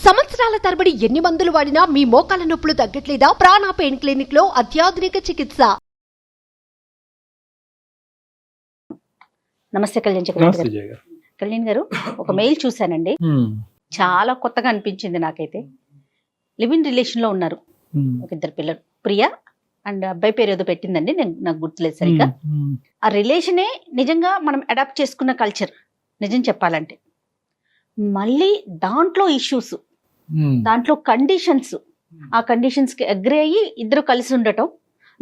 సంవత్సరాల తరబడి ఎన్ని మందులు వాడినా మీ మోకాల నొప్పులు తగ్గట్లేదా? ప్రాణ పెయిన్ క్లినిక్ లో అత్యాధునిక చికిత్స. నమస్తే కళ్యాణ్ చక్రవర్తి గారు. కళ్యాణ్ గారు, ఒక మెయిల్ చూశానండి, చాలా కొత్తగా అనిపించింది నాకైతే. లివ్ ఇన్ రిలేషన్ లో ఉన్నారు, ఒక ఇద్దరు పిల్లలు, ప్రియా అండ్ అబ్బాయి పేరు ఏదో పెట్టిందండి, నాకు గుర్తులేదు సరిగ్గా. ఆ రిలేషనే నిజంగా మనం అడాప్ట్ చేసుకున్న కల్చర్ నిజం చెప్పాలంటే. మళ్ళీ దాంట్లో ఇష్యూస్, దాంట్లో కండిషన్స్, ఆ కండిషన్స్ కి అగ్రి అయ్యి ఇద్దరు కలిసి ఉండటం,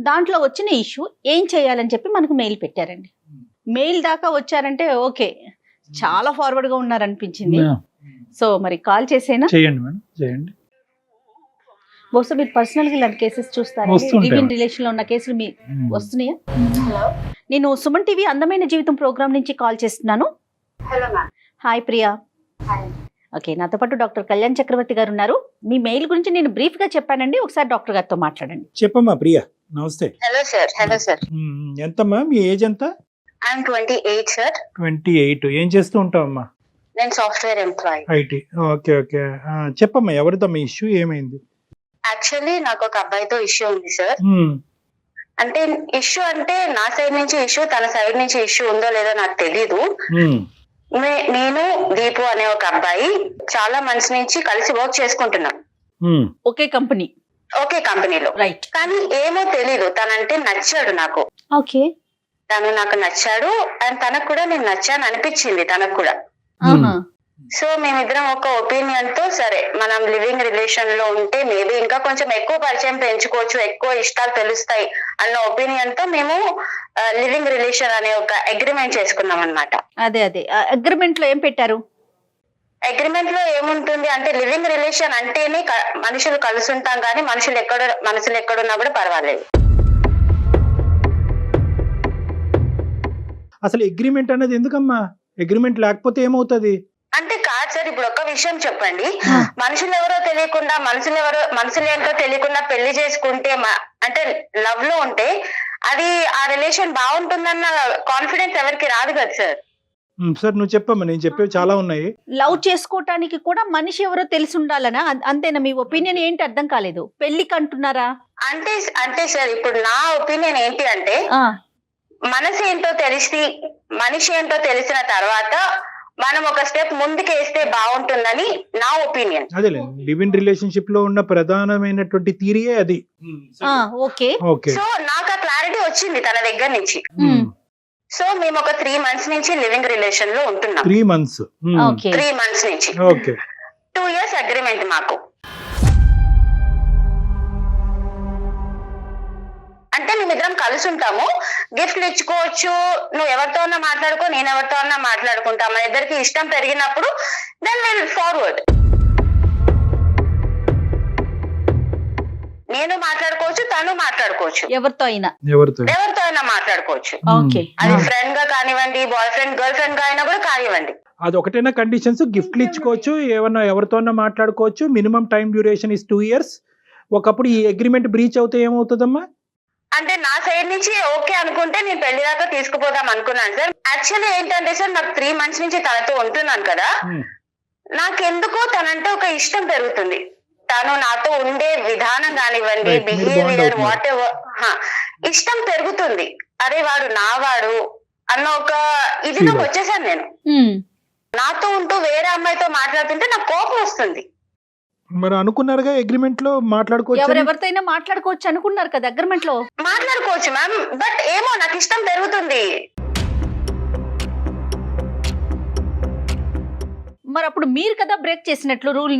దాంట్లో వచ్చిన ఇష్యూ ఏం చేయాలని చెప్పి మనకు మెయిల్ పెట్టారండి. మెయిల్ దాకా వచ్చారంటే ఓకే, చాలా ఫార్వర్డ్ గా ఉన్నారనిపించింది. సో మరి కాల్ చేసేనా? చేయండి మేడం, చేయండి. బహుశా మీరు పర్సనల్ గా ఇలాంటి కేసెస్ చూస్తారా? లివ్ ఇన్ రిలేషన్ లో ఉన్న కేసులు మీ వస్తున్నాయా? నేను సుమన్ టీవీ అందమైన జీవితం ప్రోగ్రామ్ నుంచి కాల్ చేస్తున్నాను. హాయ్ ప్రియా. ఓకే, నాతో పాటు డాక్టర్ కళ్యాణ్ చక్రవర్తి గారు ఉన్నారు. మీ మెయిల్ గురించి నేను బ్రీఫ్ గా చెప్పానండి, ఒకసారి డాక్టర్ గారితో మాట్లాడండి. చెప్పమ్మా ప్రియా. నమస్తే. Hello sir. ఎంతమ్మా మీ ఏజ్ ఎంత? I'm 28 sir. 28. ఏం చేస్తూ ఉంటావమ్మా? నేను software employee. IT. Okay okay. చెప్పమ్మా, ఎవరిదమ్మా ఇష్యూ, ఏమైంది? యాక్చువల్లీ నాకు ఒక అబ్బాయితో ఇష్యూ ఉంది సార్. అంటే ఇష్యూ అంటే నా సైడ్ నుంచి ఇష్యూ, తన సైడ్ నుంచి ఇష్యూ ఉందో లేదో నాకు తెలీదు. నేను దీపు అనే ఒక అబ్బాయి చాలా మంత్స్ నుంచి కలిసి వర్క్ చేసుకుంటున్నాం, ఒకే కంపెనీలో. రైట్. కానీ ఏమో తెలీదు, తనంటే నచ్చాడు నాకు. ఓకే. తను నాకు నచ్చాడు అండ్ తనకు కూడా నేను నచ్చాను అనిపించింది తనకు కూడా. సో మేమిద్దరం ఒక ఒపీనియన్ తో, సరే మనం లివింగ్ రిలేషన్ లో ఉంటే మేబీ ఇంకా కొంచెం ఎక్కువ పరిచయం పెంచుకోవచ్చు, ఎక్కువ ఇష్టాలు తెలుస్తాయి అన్న ఒపీనియన్ తో మేము లివింగ్ రిలేషన్ అనే ఒక అగ్రిమెంట్ చేసుకున్నాం అన్నమాట. అదే అగ్రిమెంట్ లో ఏం పెట్టారు? అగ్రిమెంట్ లో ఏముంటుంది అంటే, లివింగ్ రిలేషన్ అంటేనే మనుషులు కలిసి ఉంటాం, కానీ మనసులు ఎక్కడున్నా కూడా పర్వాలేదు. అసలు అగ్రిమెంట్ అనేది ఎందుకమ్మా? అగ్రిమెంట్ లేకపోతే ఏమవుతుంది అంటే? కాదు సార్, ఇప్పుడు ఒక విషయం చెప్పండి. మనుషులు ఏంటో తెలియకుండా పెళ్లి చేసుకుంటే, అంటే లవ్ లో ఉంటే అది ఆ రిలేషన్ బాగుంటుందన్న కాన్ఫిడెన్స్ ఎవరికి రాదు కదా సార్. సార్ నువ్వు చెప్పమ్మా, నేను చెప్పేవి చాలా ఉన్నాయి. లవ్ చేసుకోవటానికి కూడా మనిషి ఎవరో తెలిసి ఉండాలనా? అంతేనా? మీ ఒపీనియన్ ఏంటి? అర్థం కాలేదు. పెళ్లికి అంటున్నారా? అంటే సార్, ఇప్పుడు నా ఒపీనియన్ ఏంటి అంటే, మనసు ఏంటో మనిషి ఏంటో తెలిసిన తర్వాత మనం ఒక స్టెప్ ముందుకేస్తే బాగుంటుందని నా ఒపీనియన్. అదే లివ్ ఇన్ రిలేషన్షిప్ లో ఉన్న ప్రధానమైనటువంటి థియరీయే అది. ఓకే. సో నాకు ఆ క్లారిటీ వచ్చింది తన దగ్గర నుంచి. సో మేము ఒక 3 months నుంచి లివింగ్ రిలేషన్ లో ఉంటున్నాం. 3 months. 3 months నుంచి. ఓకే. 2 years అగ్రిమెంట్ మాకు. అంటే మేమిద్దరం కలిసి ఉంటాము, గిఫ్ట్లు ఇచ్చుకోవచ్చు, నువ్వు ఎవరితో అన్నా మాట్లాడుకో, నేను ఎవరితో అన్నా మాట్లాడుకుంటాం. మన ఇద్దరికి ఇష్టం పెరిగినప్పుడు దెన్ విల్ ఫార్వర్డ్. నేను మాట్లాడుకోవచ్చు, తను మాట్లాడుకోవచ్చు, ఎవరితో అయినా మాట్లాడుకోవచ్చు. అది ఫ్రెండ్ గా కానివ్వండి, బాయ్ ఫ్రెండ్ గర్ల్ ఫ్రెండ్ గా అయినా కూడా కానివ్వండి. అది ఒకటేనా కండిషన్స్? గిఫ్ట్లు ఇచ్చుకోవచ్చు, ఏమన్నా ఎవరితో మాట్లాడుకోవచ్చు, minimum time duration is 2 years. ఒకప్పుడు ఈ అగ్రిమెంట్ బ్రీచ్ అవుతే ఏమవుతుందమ్మా? అంటే నా సైడ్ నుంచి ఓకే అనుకుంటే నేను పెళ్లి దాకా తీసుకుపోదాం అనుకున్నాను సార్. యాక్చువల్లీ ఏంటంటే సార్, నాకు 3 months నుంచి తనతో ఉంటున్నాను కదా, నాకెందుకో తనంటే ఒక ఇష్టం పెరుగుతుంది. తను నాతో ఉండే విధానం కానివ్వండి, బిహేవియర్, వాట్ ఎవర్, ఇష్టం పెరుగుతుంది. అరే వాడు నావాడు అన్న ఒక ఇదిలోకి వచ్చేసాను నేను. నాతో ఉంటూ వేరే అమ్మాయితో మాట్లాడుతుంటే నాకు కోపం వస్తుంది. మరి అనుకున్నారుగా అగ్రిమెంట్ లో మాట్లాడుకోవచ్చు, ఎవరెవరితోనైనా మాట్లాడుకోవచ్చు అనుకున్నారు కదా అగ్రిమెంట్ లో. మాట్లాడుకోవచ్చు మ్యామ్, బట్ ఏమో నాకు ఇష్టం పెరుగుతుంది. మరి అప్పుడు మీరు కదా బ్రేక్ చేసినట్లు రూల్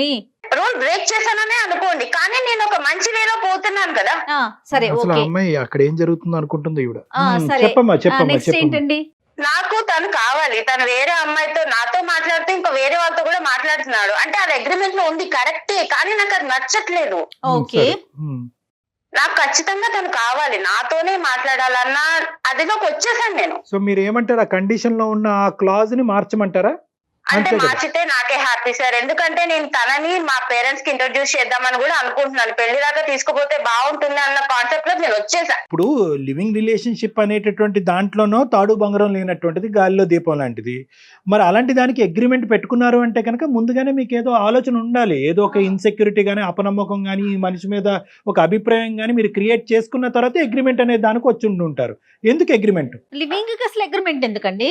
బ్రేక్ చేశాననే అనుకోండి, కానీ నేను ఒక మంచి వేలో పోతున్నాను కదా. సరే, ఓకే. అమ్మాయి అక్కడ ఏం జరుగుతుందో అనుకుంటుంది ఈవిడ. సరే, చెప్పమ్మా. నెక్స్ట్ ఏంటండి? నాకు తను కావాలి. తను వేరే అమ్మాయితో నాతో మాట్లాడుతూ ఇంకా వేరే వాళ్ళతో కూడా మాట్లాడుతున్నాడు. అంటే అది అగ్రిమెంట్ లో ఉంది కరెక్టే, కానీ నాకు అది నచ్చట్లేదు. ఓకే. నాకు ఖచ్చితంగా తను కావాలి, నాతోనే మాట్లాడాలన్నా అదిలోకి వచ్చేసాను నేను. సో మీరు ఏమంటారు, ఆ కండిషన్ లో ఉన్న ఆ క్లాజ్ ని మార్చమంటారా? అంటే మార్చితే నాకే హ్యాపీ సార్, ఎందుకంటే నేను తనని మా పేరెంట్స్ కి ఇంట్రొడ్యూస్ చేద్దామని కూడా అనుకుంటున్నాను. పెళ్లి దాకా తీసుకుపోతే బాగుంటుంది అన్న కాన్సెప్ట్ లో నేను వచ్చేసా. ఇప్పుడు లివింగ్ రిలేషన్షిప్ అనేటటువంటి దాంట్లోనో తాడు బంగారం లేనటువంటిది గాలిలో దీపం లాంటిది. మరి అలాంటి దానికి అగ్రిమెంట్ పెట్టుకున్నారు అంటే కనుక ముందుగానే మీకు ఏదో ఆలోచన ఉండాలి, ఏదో ఒక ఇన్సెక్యూరిటీ కానీ అపనమ్మకం కానీ ఈ మనిషి మీద ఒక అభిప్రాయం కానీ మీరు క్రియేట్ చేసుకున్న తర్వాత అగ్రిమెంట్ అనే దానికి వచ్చి ఉంటుంటారు. ఎందుకు అగ్రిమెంట్? లివింగ్ కి అసలు అగ్రిమెంట్ ఎందుకండి?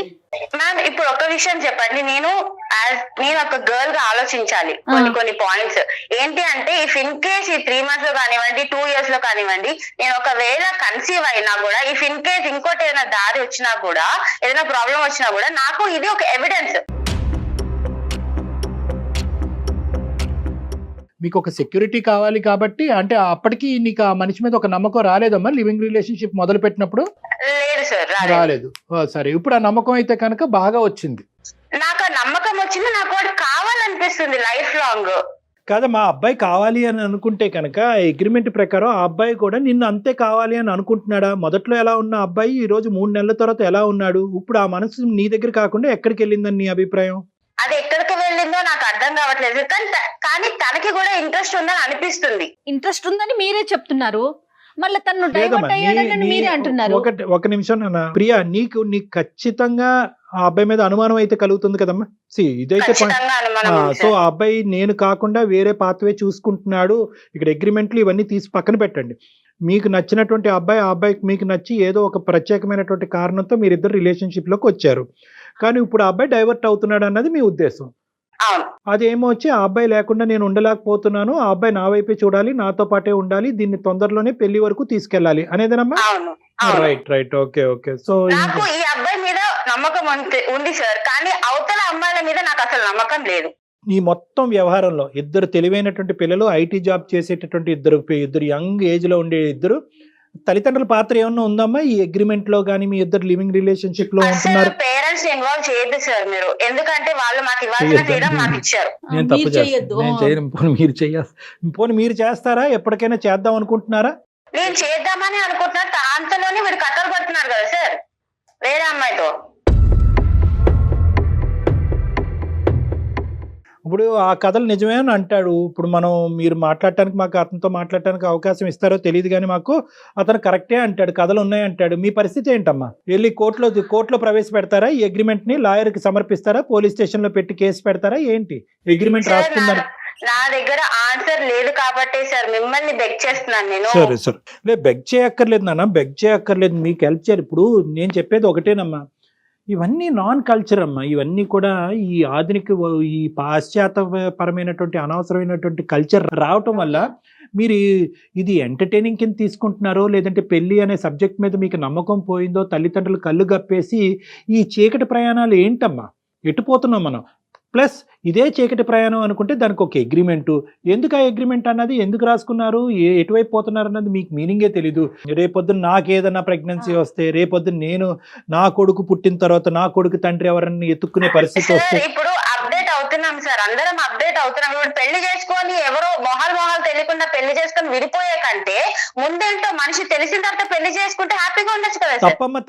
మ్యామ్ ఇప్పుడు ఒక విషయం చెప్పండి, నేను ఒక గర్ల్ గా ఆలోచించాలి కొన్ని పాయింట్స్. ఏంటి అంటే ఇఫ్ ఇన్ కేస్ ఈ 3 months లో కానివ్వండి 2 years లో కానివ్వండి నేను ఒకవేళ కన్సీవ్ అయినా కూడా, ఇఫ్ ఇన్ కేస్ ఇంకోటి ఏదైనా దారి వచ్చినా కూడా, ఏదైనా ప్రాబ్లం వచ్చినా కూడా నాకు ఇది ఒక ఎవిడెన్స్. మీకు ఒక సెక్యూరిటీ కావాలి కాబట్టి, అంటే అప్పటికి నీకు ఆ మనిషి మీద ఒక నమ్మకం రాలేదమ్మా లివింగ్ రిలేషన్షిప్ మొదలు పెట్టినప్పుడు? లేదు సార్, రాలేదు. సరే, ఇప్పుడు ఆ నమ్మకం అయితే కనుక బాగా వచ్చింది. నాకు ఆ నమ్మకం వచ్చింది, నాకు వాడు కావాలనిపిస్తుంది లైఫ్ లాంగ్. కాదా, మా అబ్బాయి కావాలి అని అనుకుంటే కనుక అగ్రిమెంట్ ప్రకారం ఆ అబ్బాయి కూడా నిన్ను అంతే కావాలి అని అనుకుంటున్నాడా? మొదట్లో ఎలా ఉన్న అబ్బాయి ఈ రోజు 3 నెలల తర్వాత ఎలా ఉన్నాడు? ఇప్పుడు ఆ మనసు నీ దగ్గర కాకుండా ఎక్కడికి వెళ్ళిందని నీ అభిప్రాయం? అది ఎక్కడికి వెళ్ళిందో నాకు అర్థం కావట్లేదు, కానీ తనకి కూడా ఇంట్రెస్ట్ ఉందని అనిపిస్తుంది. ఇంట్రెస్ట్ ఉందని మీరే చెప్తున్నారు, మళ్ళీ తను డైవర్ట్ అయ్యాడని మీరే అంటున్నారు. ఒక నిమిషం నాన్న. ప్రియా, నీకు ఖచ్చితంగా ఆ అబ్బాయి మీద అనుమానం అయితే కలుగుతుంది కదమ్మా. ఇదైతే సో ఆ అబ్బాయి నేను కాకుండా వేరే పాత్వే చూసుకుంటున్నాడు. ఇక్కడ అగ్రిమెంట్లు ఇవన్నీ తీసి పక్కన పెట్టండి. మీకు నచ్చినటువంటి అబ్బాయి, ఆ అబ్బాయికి మీకు నచ్చి ఏదో ఒక ప్రత్యేకమైనటువంటి కారణంతో మీరిద్దరు రిలేషన్షిప్ లోకి వచ్చారు. కానీ ఇప్పుడు ఆ అబ్బాయి డైవర్ట్ అవుతున్నాడు అన్నది మీ ఉద్దేశం. అదేమో వచ్చి ఆ అబ్బాయి లేకుండా నేను ఉండలేకపోతున్నాను, ఆ అబ్బాయి నా వైపే చూడాలి, నాతో పాటే ఉండాలి, దీన్ని తొందరలోనే పెళ్లి వరకు తీసుకెళ్లాలి అనేదేనమ్మా? రైట్. ఓకే. సో నాకు ఈ అబ్బాయి మీద నమ్మకం ఉంది సార్, కానీ అవతల అమ్మాయిల మీద నాకు అసలు నమ్మకం లేదు. ఈ మొత్తం వ్యవహారంలో ఇద్దరు తెలివైనటువంటి పిల్లలు, ఐటీ జాబ్ చేసేటటువంటి ఇద్దరు యంగ్ ఏజ్ లో ఉండే ఇద్దరు తల్లిదండ్రుల పాత్ర ఏమన్నా ఉందమ్మా ఈ అగ్రిమెంట్ లో గానీ? మీ ఇద్దరు లివింగ్ రిలేషన్షిప్ లో ఉంటున్నారు. పేరెంట్స్ ఇన్వాల్వ్ చేయొద్దు సార్ మీరు, ఎందుకంటే వాళ్ళు మాకు ఇవ్వాల్సిన ఫ్రీడమ్ మాకు ఇచ్చారు. నేను తప్పు చేస్తాను, నేను చేయను. పోనీ మీరు చేస్తారా? ఎప్పటికైనా చేద్దాం అనుకుంటున్నారా? నేను చేద్దామని అనుకుంటున్నా, అంతలోనే వీడు కథలు పడుతున్నారు కదా సార్ వేరే అమ్మాయితో. ఇప్పుడు ఆ కథలు నిజమే అని అంటాడు. ఇప్పుడు మీరు మాట్లాడటానికి, మాకు అతనితో మాట్లాడటానికి అవకాశం ఇస్తారో తెలియదు కానీ మాకు అతను కరెక్టే అంటాడు, కథలు ఉన్నాయి అంటాడు. మీ పరిస్థితి ఏంటమ్మా? వెళ్ళి కోర్టులో ప్రవేశపెడతారా ఈ అగ్రిమెంట్ ని? లాయర్ కి సమర్పిస్తారా? పోలీస్ స్టేషన్ లో పెట్టి కేసు పెడతారా? ఏంటి అగ్రిమెంట్ రాస్తుందని? నా దగ్గర ఆన్సర్ లేదు కాబట్టి సార్ మిమ్మల్ని బెగ్ చేస్తున్నాను నేను. సరే బెగ్ చేయక్కర్లేదు నాన్న, బెగ్ చేయక్కర్లేదు, మీకు హెల్ప్ చేయాలి. ఇప్పుడు నేను చెప్పేది ఒకటేనమ్మా, ఇవన్నీ నాన్ కల్చర్ అమ్మా. ఇవన్నీ కూడా ఈ ఆధునిక, ఈ పాశ్చాత్యపరమైనటువంటి అనవసరమైనటువంటి కల్చర్ రావటం వల్ల మీరు ఇది ఎంటర్టైనింగ్ కింద తీసుకుంటున్నారో, లేదంటే పెళ్లి అనే సబ్జెక్ట్ మీద మీకు నమ్మకం పోయిందో, తల్లిదండ్రులు కళ్ళు గప్పేసి ఈ చీకటి ప్రయాణాలు ఏంటమ్మా? ఎటుపోతున్నాం మనం? ప్లస్ ఇదే చీకటి ప్రయాణం అనుకుంటే దానికి ఒక అగ్రిమెంటు. ఎందుకు ఆ అగ్రిమెంట్ అన్నది, ఎందుకు రాసుకున్నారు, ఎటువైపు పోతున్నారు అన్నది మీకు మీనింగే తెలీదు. రేపొద్దున నాకు ఏదన్నా ప్రెగ్నెన్సీ వస్తే, రేపొద్దున నేను నా కొడుకు పుట్టిన తర్వాత నా కొడుకు తండ్రి ఎవరన్నా ఎత్తుక్కునే పరిస్థితి వస్తే, ఇప్పుడు అప్డేట్ అవుతున్నాం సార్, అందరం అప్డేట్ అవుతున్నాం. ఇప్పుడు పెళ్లి చేసుకొని ఎవరో మొహాలు తెలియకుండా పెళ్లి చేసుకొని విడిపోయే కంటే ముందేంటో మనిషి తెలిసిన తర్వాత పెళ్లి చేసుకుంటే హ్యాపీగా ఉండొచ్చు కదా.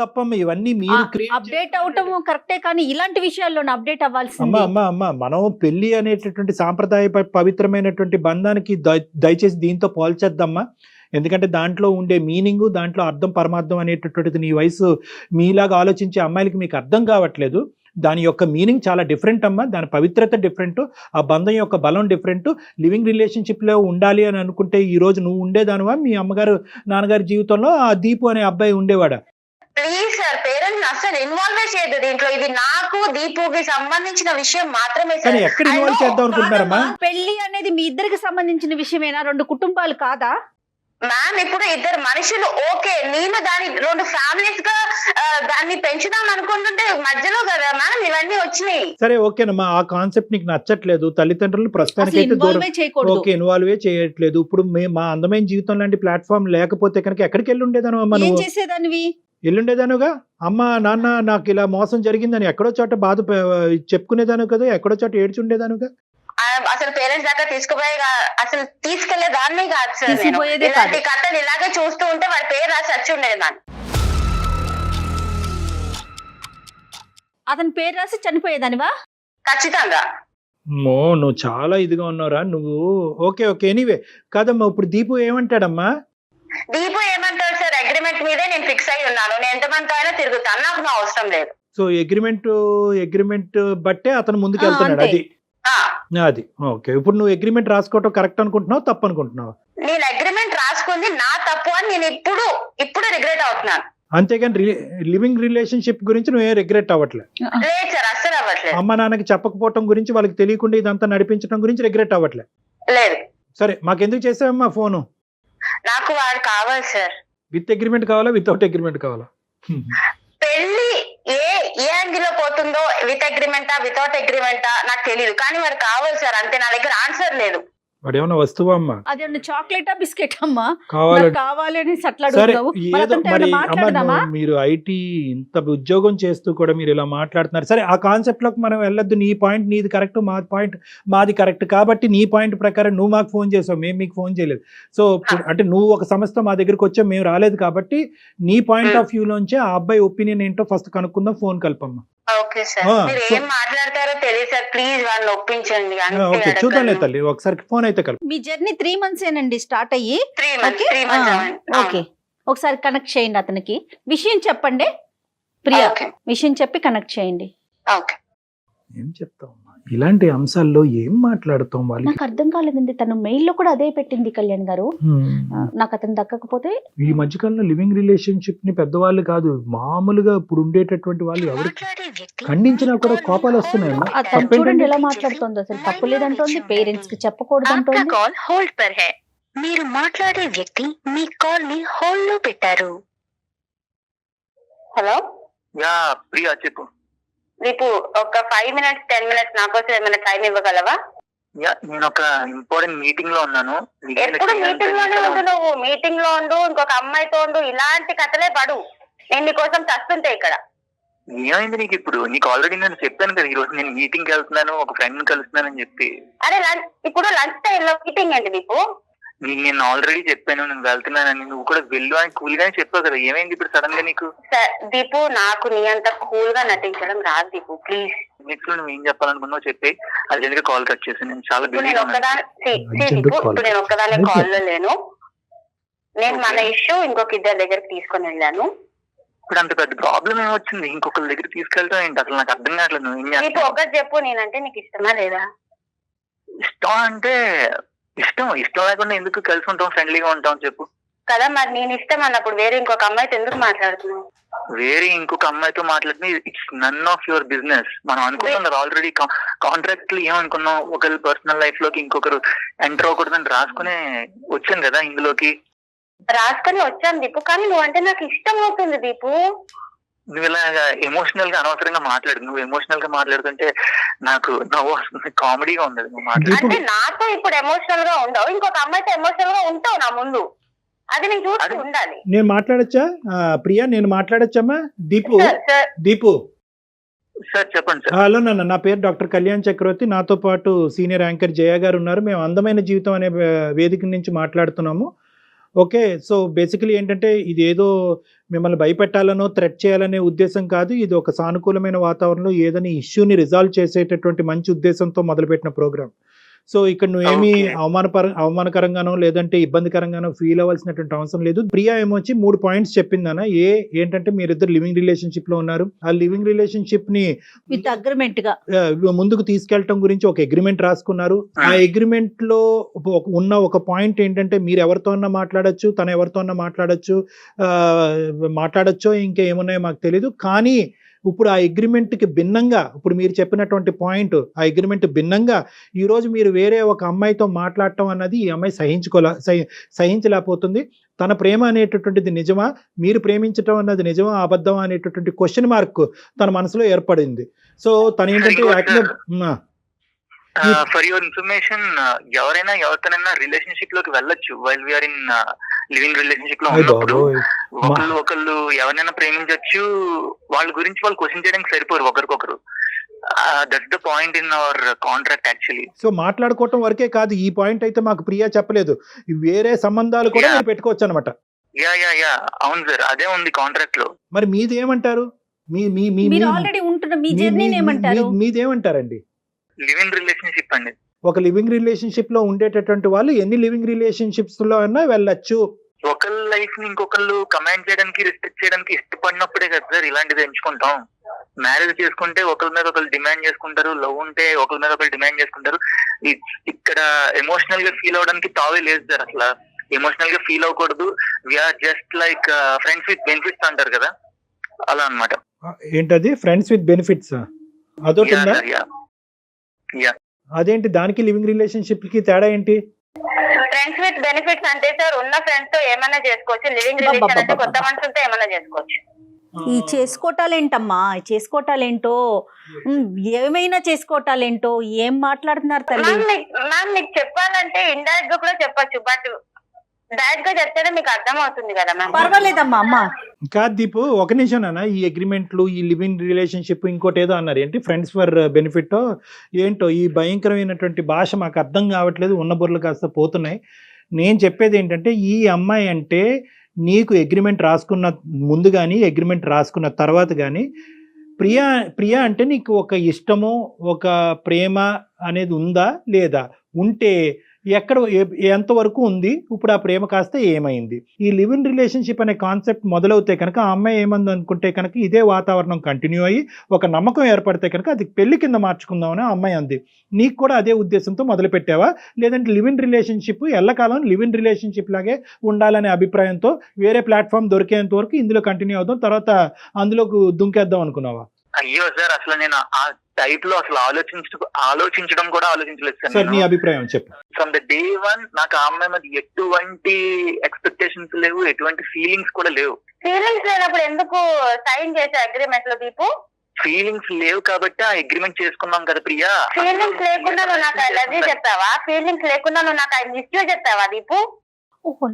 తప్పమ్మ ఇవన్నీ మీరు అప్డేట్ అవటం కరెక్టే, కానీ ఇలాంటి విషయాల్లో అప్డేట్ అవ్వాల్సింది. అమ్మా మనం పెళ్లి అనేటటువంటి సాంప్రదాయ పవిత్రమైనటువంటి బంధానికి దయచేసి దీంతో పోల్చేద్దామా. ఎందుకంటే దాంట్లో ఉండే మీనింగ్, దాంట్లో అర్థం పరమార్థం అనేటటువంటిది నీ వయసు మీలాగా ఆలోచించే అమ్మాయిలకి మీకు అర్థం కావట్లేదు. దాని యొక్క మీనింగ్ చాలా డిఫరెంట్ అమ్మా, దాని పవిత్రత డిఫరెంట్, ఆ బంధం యొక్క బలం డిఫరెంట్. లివింగ్ రిలేషన్షిప్లో ఉండాలి అని అనుకుంటే ఈ రోజు నువ్వు ఉండేదానివా? మీ అమ్మగారు నాన్నగారి జీవితంలో ఆ దీపు అనే అబ్బాయి ఉండేవాడా? ప్లీజ్ సార్, పేరెంట్స్ అసలు ఇన్వాల్వ్ చేయదు దీంట్లో. ఇది నాకు దీపుకి సంబంధించిన విషయం మాత్రమే సార్. ఎక్కడ ఇన్వాల్వ్ చేద్దాం అనుకుంటున్నారమ్మా? పెళ్లి అనేది మీ ఇద్దరికి సంబంధించిన విషయమేనా? 2 కుటుంబాలు కాదా మ్యామ్? ఇప్పుడు ఇద్దరు మనుషులు ఓకే, నేను దాని 2 ఫ్యామిలీస్ గా దాన్ని పెంచుదాం అనుకుంటుంటే మధ్యలో కదా మ్యామ్ ఇవన్నీ వచ్చినాయి. సరే ఓకేనమ్మా, ఆ కాన్సెప్ట్ నీకు నచ్చట్లేదు. తల్లిదండ్రులు ప్రస్తుతానికి అయితే ఓకే ఇన్వాల్వ్ చేయట్లేదు. ఇప్పుడు మా అందమైన జీవితం లాంటి ప్లాట్ఫామ్ లేకపోతే కనుక ఎక్కడికి వెళ్ళి ఉండేదాను అమ్మా? నువ్వు చేసేదానివి ఎల్లుండేదానుగా. అమ్మ నాన్న నాకు ఇలా మోసం జరిగిందని ఎక్కడో చోట బాధ చెప్పుకునేదాను కదా, ఎక్కడో చోట ఏడ్చుండేదానుగా. అసలు పేరెంట్స్ దాకా అసలు తీసుకెళ్లే దాన్ని కాదు సార్. ఇలాంటి కథలు ఇలాగే చూస్తూ ఉంటే వాడి పేరు రాసి వచ్చి ఉండేదాన్ని. అతని పేరు రాసి చనిపోయేదానివా? ఖచ్చితంగా. నువ్వు చాలా ఇదిగా ఉన్నారా నువ్వు. ఓకే ఎనీవే కాదమ్మా, ఇప్పుడు దీపు ఏమంటాడమ్మా? దీపు ఏమంటాడు సార్, అగ్రిమెంట్ మీదే నేను ఫిక్స్ అయి ఉన్నాను, నేను ఎంతమంది అయినా తిరుగుతాను, నాకు నా అవసరం లేదు. సో అగ్రిమెంట్ బట్టే అతను ముందుకు వెళ్తున్నాడు. అంతే. అది ఓకే. ఇప్పుడు నువ్వు అగ్రిమెంట్ రాసుకోవటం కరెక్ట్ అనుకుంటున్నావు, తప్పు అనుకుంటున్నావు? నేను అగ్రిమెంట్ రాసుకుంది నా తప్పు అని నేను ఇప్పుడు రిగ్రెట్ అవుతున్నాను. అంతేగాని లివింగ్ రిలేషన్షిప్ గురించి నువ్వే రిగ్రెట్ అవ్వట్లేదు? లేదు సార్, అస్సలు అవ్వట్లేదు. అమ్మ నాన్నకి చెప్పకపోవటం గురించి, వాళ్ళకి తెలియకుండా ఇదంతా నడిపించడం గురించి రిగ్రెట్ అవ్వట్లేదు? లేదు. సరే, మాకెందుకు చేసావమ్మా ఫోను? నాకు వాడు కావాలి సార్. విత్ అగ్రిమెంట్ కావాలా, వితౌట్ అగ్రిమెంట్ కావాలా? పెళ్లి ఏ యాంగిల్ లో పోతుందో, విత్ అగ్రిమెంటా వితౌట్ అగ్రిమెంటా నాకు తెలియదు, కానీ వాడు కావాలి సార్, అంతే. నా దగ్గర ఆన్సర్ లేదు. వాడు ఏమన్నా వస్తువా అమ్మా? అదేమన్నా చాక్లెటా బిస్కెట్ అమ్మా? కావాలి అని సరే, ఏదో మరి అమ్మ మీరు ఐటీ ఇంత ఉద్యోగం చేస్తూ కూడా మీరు ఇలా మాట్లాడుతున్నారు. సరే, ఆ కాన్సెప్ట్ లోకి మనం వెళ్ళొద్దు. నీ పాయింట్ నీది కరెక్ట్, మా పాయింట్ మాది కరెక్ట్. కాబట్టి నీ పాయింట్ ప్రకారం నువ్వు మాకు ఫోన్ చేసావు, మేము మీకు ఫోన్ చేయలేదు. సో అంటే నువ్వు ఒక సంస్థ మా దగ్గరికి వచ్చావు, మేము రాలేదు. కాబట్టి నీ పాయింట్ ఆఫ్ వ్యూ లోంచి ఆ అబ్బాయి ఒపీనియన్ ఏంటో ఫస్ట్ కనుక్కుందాం. ఫోన్ కలపమ్మా. ఓకే సార్, మీరు ఏం మాట్లాడతారో తెలియదు సార్, ప్లీజ్ వాళ్ళని ఒప్పించండి. ఓకే, చూద్దాంలే తల్లి, ఒకసారి ఫోన్ అయితే కలుపు. మీ జర్నీ 3 months ఏనండి స్టార్ట్ అయ్యి? 3 months. ఓకే, ఒకసారి కనెక్ట్ చేయండి అతనికి, విషయం చెప్పండి. ప్రియా, విషయం చెప్పి కనెక్ట్ చేయండి. ఓకే. ఏం చెప్తావు ఇలాంటి అంశాల్లో, ఏం మాట్లాడుతాం వాళ్ళకి? నాకు అర్థం కాలేదండి. తను మెయిల్ లో కూడా అదే పెట్టింది కళ్యాణ్ గారు, నాకు అతను దక్కకపోతే. ఈ మధ్యకాలంలో లివింగ్ రిలేషన్షిప్ ని పెద్దవాళ్ళు కాదు, మామూలుగా ఇప్పుడు ఉండేటటువంటి వాళ్ళు ఎవరు ఖండించినా కూడా కోపాలు వస్తున్నాయి. అతను చూడండి ఎలా మాట్లాడుతుందో, అసలు తప్పు లేదంటోంది, పేరెంట్స్ కి చెప్పకూడదు అంటోంది. మీరు మాట్లాడే వ్యక్తి మీ కాల్ ని హోల్డ్ లో పెట్టారు. హలో. యా ప్రియా, చెప్పు. రేపు ఒక 5 minutes 10 minutes నా కోసం ఏమైనా టైం ఇవ్వగలవా? నేను ఒక ఇంపార్టెంట్ మీటింగ్ లో ఉన్నాను. ఎప్పుడు మీటింగ్ లోనే ఉండు, నువ్వు మీటింగ్ లో ఉండు, ఇంకొక అమ్మాయితో ఉండు, ఇలాంటి కథలే పడు. నేను నీకోసం చస్తుంటే ఇక్కడ. ఏమైంది నీకు ఇప్పుడు? నీకు ఆల్రెడీ నేను చెప్పాను కదా, ఈ రోజు నేను మీటింగ్ కి వెళ్తున్నాను, ఒక ఫ్రెండ్ ని కలుస్తున్నానని చెప్పి. అరే ఇప్పుడు లంచ్ టైం లో మీటింగ్ ఏంటి నీకు? నేను ఆల్రెడీ చెప్పాను నేను వెళ్తున్నానని, నువ్వు కూడా వెళ్ళు అని కూల్ గానే చెప్పావు కదా. ఏమైంది ఇప్పుడు సడన్ గా నీకు? దీపు, నాకు నీ అంత కూల్ గా నటించడం రాదు దీపు, ప్లీజ్. నెక్స్ట్ నువ్వు ఏం చెప్పాలనుకున్నావు చెప్పి, అది ఎందుకు కాల్ కట్ చేసి. నేను చాలా బిజీగా నేను ఒక్కదానే కాల్ లో లేను. నేను మన ఇష్యూ ఇంకొక ఇద్దరి దగ్గరికి తీసుకొని వెళ్ళాను. ఇప్పుడు అంత పెద్ద ప్రాబ్లం ఏమొచ్చింది? ఇంకొకరి దగ్గర తీసుకెళ్తావు ఏంటి? అసలు నాకు అర్థం కావట్లేదు. నువ్వు ఏం చేస్తావు? ఒకటి చెప్పు, నేనంటే నీకు ఇష్టమా లేదా? ఇష్టం అంటే ఇష్టం లేకుండా ఎందుకు కలిసి ఉంటాం, ఫ్రెండ్లీగా ఉంటాం చెప్పు కదా. మరి నేను ఇష్టం అన్నప్పుడు వేరే ఇంకొక అమ్మాయితో ఎందుకు మాట్లాడుతున్నావు? వేరే ఇంకొక అమ్మాయితో మాట్లాడితే it's none of your business. మనం అనుకున్నాం కదా ఆల్రెడీ కాంట్రాక్ట్ లో ఏమనుకున్నాం, ఒకరి పర్సనల్ లైఫ్ లోకి ఇంకొకరు ఎంటర్ అవ్వకూడదని రాసుకునే వచ్చాను కదా ఇందులోకి. రాసుకొని వచ్చాను దీపు, కానీ నువ్వు అంటే నాకు ఇష్టం అవుతుంది దీపు. నువ్వు ఇలా ఎమోషనల్ గా అనవసరంగా మాట్లాడు. నువ్వు ఎమోషనల్ గా మాట్లాడుతుంటే నాకు నవ్వు వస్తుంది, కామెడీగా ఉండదు నువ్వు మాట్లాడు. అంటే నాతో ఇప్పుడు ఎమోషనల్ గా ఉండవు, ఇంకొక అమ్మాయితో ఎమోషనల్ గా ఉంటావు నా ముందు. అది నేను చూస్తూ ఉండాలి. నేను మాట్లాడచ్చా ప్రియా? నేను మాట్లాడచ్చమ్మా? దీపు సార్ చెప్పండి సార్. హలో నాన్న, నా పేరు డాక్టర్ కళ్యాణ్ చక్రవర్తి. నాతో పాటు సీనియర్ యాంకర్ జయ గారు ఉన్నారు. మేము అందమైన జీవితం అనే వేదిక నుంచి మాట్లాడుతున్నాము. ఓకే, సో బేసికలీ ఏంటంటే ఇది ఏదో మిమ్మల్ని భయపెట్టాలనో థ్రెట్ చేయాలనే ఉద్దేశం కాదు. ఇది ఒక సానుకూలమైన వాతావరణంలో ఏదైనా ఇష్యూని రిజాల్వ్ చేసేటటువంటి మంచి ఉద్దేశంతో మొదలుపెట్టిన ప్రోగ్రామ్. సో ఇక్కడ నువ్వేమీ అవమానకరంగానో లేదంటే ఇబ్బందికరంగానో ఫీల్ అవ్వాల్సినటువంటి అవసరం లేదు. ప్రియా ఏమొచ్చి 3 పాయింట్స్ చెప్పిందన్న. ఏంటంటే మీరిద్దరు లివింగ్ రిలేషన్షిప్ లో ఉన్నారు. ఆ లివింగ్ రిలేషన్షిప్ ని విత్ అగ్రిమెంట్ గా ముందుకు తీసుకెళ్లటం గురించి ఒక అగ్రిమెంట్ రాసుకున్నారు. ఆ అగ్రిమెంట్ లో ఉన్న ఒక పాయింట్ ఏంటంటే మీరు ఎవరితో అన్నా మాట్లాడచ్చు, తను ఎవరితో అన్నా మాట్లాడచ్చో ఇంకేమున్నాయో మాకు తెలీదు. కానీ ఇప్పుడు ఆ అగ్రిమెంట్కి భిన్నంగా, ఇప్పుడు మీరు చెప్పినటువంటి పాయింట్, ఆ అగ్రిమెంట్ భిన్నంగా ఈరోజు మీరు వేరే ఒక అమ్మాయితో మాట్లాడటం అన్నది ఈ అమ్మాయి సహించలేకపోతుంది. తన ప్రేమ అనేటటువంటిది నిజమా, మీరు ప్రేమించటం అన్నది నిజమా అబద్ధమా అనేటటువంటి క్వశ్చన్ మార్క్ తన మనసులో ఏర్పడింది. సో తను ఏంటంటే ఫర్ యువర్ ఇన్ఫర్మేషన్, ఎవరైనా ఎవరితోనైనా రిలేషన్షిప్ లోకి వెళ్ళొచ్చు while we are in living relationship లో ఉన్నప్పుడు. ఒకళ్ళు ఎవరినైనా ప్రేమించవచ్చు, వాళ్ళ గురించి వాళ్ళు క్వశ్చన్ చేయడానికి సరిపోరు ఒకరికొకరు. That's the point in our contract actually. So మాట్లాడుకోవటం వరకే కాదు, ఈ పాయింట్ అయితే మాకు ప్రియా చెప్పలేదు, వేరే సంబంధాలు కూడా మీరు పెట్టుకోవచ్చు అనమాట. యా అవును సార్, అదే ఉంది కాంట్రాక్ట్ లో. మరి మీదేమంటారు? మీదేమంటారండి? లివింగ్ రిలేషన్షిప్ అండి. ఒక లివింగ్ రిలేషన్షిప్ లో ఉండేటటువంటి వాళ్ళు ఎన్ని లివింగ్ రిలేషన్షిప్స్ లో అయినా వెళ్ళొచ్చు. ఒకళ్ళ లైఫ్ ని ఇంకొకళ్ళు కమాండ్ చేయడానికి, రిస్ట్రిక్ట్ చేయడానికి ఇష్టపడినప్పుడే కదా సార్ ఇలాంటిది ఎంచుకుంటాం. మ్యారేజ్ చేసుకుంటే ఒకరి మీద ఒకరు డిమాండ్ చేసుకుంటారు, లవ్ ఉంటే ఒకరి మీద ఒకరు డిమాండ్ చేసుకుంటారు. ఇక్కడ ఎమోషనల్ గా ఫీల్ అవడానికి తావే లేదు సార్. అసలు ఎమోషనల్ గా ఫీల్ అవ్వకూడదు. We are just like friends with benefits అంటారు కదా, అలా అన్నమాట. ఏంటది ఫ్రెండ్స్ విత్ బెనిఫిట్స్? అదొకటి ఉందా? అదేంటి దానికి లివింగ్ రిలేషన్షిప్ కి తేడా ఏంటి? ఫ్రెండ్స్ విత్ బెనిఫిట్స్ అంటే సార్ ఉన్న ఫ్రెండ్స్ తో ఏమైనా చేసుకోవచ్చు, లివింగ్ రిలేషన్ అంటే కొత్త మనుషులతో ఏమైనా చేసుకోవచ్చు. ఈ చేసుకోవటాలేంటమ్మా, చేసుకోవటాలేంటో, ఏమైనా చేసుకోవటాలేంటో, ఏం మాట్లాడుతున్నారు తల్లి? మ్యామ్ మీకు చెప్పాలంటే ఇండైరెక్ట్ గా కూడా చెప్పొచ్చు, బట్ డైరెక్ట్ గా చెప్తేనే మీకు అర్థం అవుతుంది కదా మ్యామ్. పర్వాలేదమ్మా అమ్మ. కాదు దీపు, ఒక నిమిషం నాన్న. ఈ అగ్రిమెంట్లు, ఈ లివింగ్ రిలేషన్షిప్, ఇంకోటి ఏదో అన్నారు ఏంటి, ఫ్రెండ్స్ ఫర్ బెనిఫిట్ ఏంటో, ఈ భయంకరమైనటువంటి భాష మాకు అర్థం కావట్లేదు, ఉన్న బుర్రలు కాస్త పోతున్నాయి. నేను చెప్పేది ఏంటంటే, ఈ అమ్మాయి అంటే నీకు అగ్రిమెంట్ రాసుకున్న ముందు కానీ అగ్రిమెంట్ రాసుకున్న తర్వాత కానీ ప్రియా అంటే నీకు ఒక ఇష్టము, ఒక ప్రేమ అనేది ఉందా లేదా? ఉంటే ఎక్కడ ఎంతవరకు ఉంది? ఇప్పుడు ఆ ప్రేమ కాస్త ఏమైంది? ఈ లివ్ ఇన్ రిలేషన్షిప్ అనే కాన్సెప్ట్ మొదలవుతే కనుక ఆ అమ్మాయి ఏమంది అనుకుంటే కనుక ఇదే వాతావరణం కంటిన్యూ అయ్యి ఒక నమ్మకం ఏర్పడితే కనుక అది పెళ్లి కింద మార్చుకుందామని ఆ అమ్మాయి అంది. నీకు కూడా అదే ఉద్దేశంతో మొదలు పెట్టావా, లేదంటే లివ్ ఇన్ రిలేషన్షిప్ ఎల్లకాలం లివ్ ఇన్ రిలేషన్షిప్ లాగే ఉండాలనే అభిప్రాయంతో వేరే ప్లాట్ఫామ్ దొరికేంత వరకు ఇందులో కంటిన్యూ అవుదాం, తర్వాత అందులోకి దుంకేద్దాం అనుకున్నావా? అయ్యో సార్, అసలు నేను ఆ టైప్ లో అసలు ఆలోచించడం కూడా ఆలోచించలేదు సార్. నీ అభిప్రాయం చెప్పు. ఫ్రమ్ ద డే వన్ నాకు ఆ అమ్మాయి మీద ఎటువంటి ఎక్స్పెక్టేషన్స్ లేవు, ఎటువంటి ఫీలింగ్స్ కూడా లేవు. ఫీలింగ్స్ లేనప్పుడు ఎందుకు సైన్ చేసే అగ్రిమెంట్ లో దీపు? ఫీలింగ్స్ లేవు కాబట్టి ఆ అగ్రిమెంట్ చేసుకున్నాం కదా ప్రియా. ఫీలింగ్స్ లేకుండా నువ్వు నాకు ఐ లవ్ యూ చెప్తావా? ఫీలింగ్స్ లేకుండా నువ్వు నాకు ఐ మిస్ యూ చెప్తావా దీపు?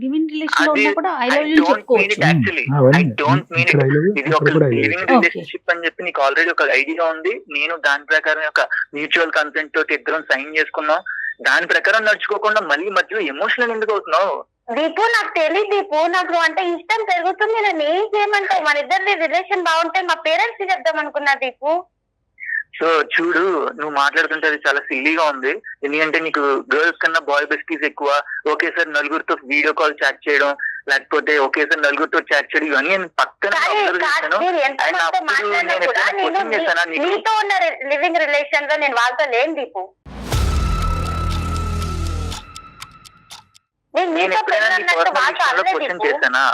లివింగ్ రిలేషన్ లో ఉన్నా కూడా ఐ లవ్ యూ చెప్పుకోవచ్చు. I don't mean it. ఇది ఒక లివింగ్ రిలేషన్షిప్ అని చెప్పి నీకు ఆల్రెడీ ఒక ఐడియా ఉంది. నేను దాని ప్రకారం ఒక మ్యూచువల్ కన్సెంట్ తోటి ఇద్దరం సైన్ చేసుకున్నాం. దాని ప్రకారం నడుచుకోకుండా మళ్ళీ మధ్యలో ఎమోషనల్ ఎందుకు అవుతున్నావు? దీపు నాకు తెలియదు దీపు, నాకు అంటే ఇష్టం పెరుగుతుంది. నేను ఏం చేయమంటావు? మన ఇద్దరి రిలేషన్ బాగుంటే మా పేరెంట్స్ కి చెప్దాం అనుకున్నా దీపు. సో చూడు, నువ్వు మాట్లాడుతుంటే అది చాలా సిల్లీగా ఉంది. ఎందుకంటే నీకు గర్ల్స్ కన్నా బాయ్ బెస్టీస్ ఎక్కువ. ఓకే సార్, నలుగురితో వీడియో కాల్ చాట్ చేయడం, లేకపోతే ఓకే సార్ నలుగురితో చాట్ చేయడం, ఇవన్నీ నేను పక్కన నీతో ఉన్న లివింగ్ రిలేషన్ లో నేను వాళ్ళతో లేను దీపు. క్వశ్చన్ చేశానా?